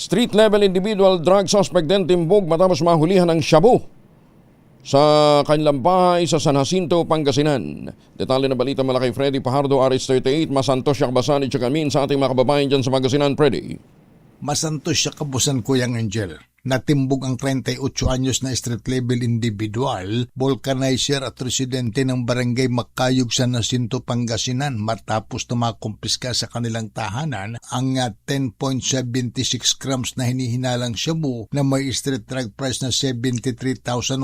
Street-level individual drug suspect din timbog matapos mahulihan ng shabu sa kanilang bahay sa San Jacinto, Pangasinan. Detalye na balita mula kay Freddy Pajardo, RH38, Masantos siya kabasani sa kamin sa ating mga kababayan dyan sa Pangasinan, Freddy. Masantos siya kabusan Kuyang Angel. Natimbog ang 38 anyos na street-level individual, vulcanizer at residente ng barangay Makayog sa Jacinto, Pangasinan matapos na makumpiska sa kanilang tahanan ang 10.76 grams na hinihinalang shabu na may street drug price na 73,168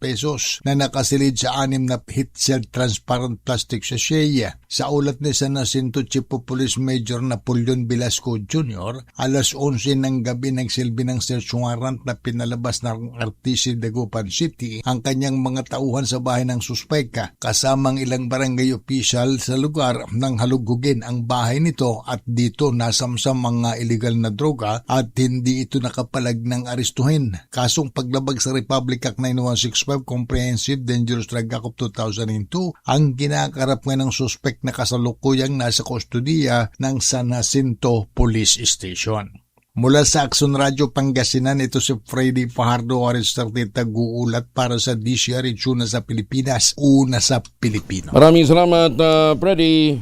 pesos na nakasilid sa 6 na heat-sealed transparent plastic sachet. Sa ulat ni San Jacinto Chief of Police Major Napoleon Velasco Jr., alas 11 ng gabi nagsilbi ng search warrant na pinalabas ng RTC Dagupan City ang kanyang mga tauhan sa bahay ng suspeka kasamang ilang barangay official sa lugar nang halugugin ang bahay nito at dito nasamsam mga illegal na droga at hindi ito nakapalag ng arestuhin. Kasong paglabag sa Republic Act 9165 Comprehensive Dangerous Drug Act of 2002 ang kinakarap nga ng suspek na kasalukuyang nasa kustodiya ng San Jacinto Police Station. Mula sa Action Radio Pangasinan, ito si Freddy Pajardo, RH38, nag-uulat para sa DCRH, una sa Pilipinas, una sa Pilipino. Maraming salamat, Freddy.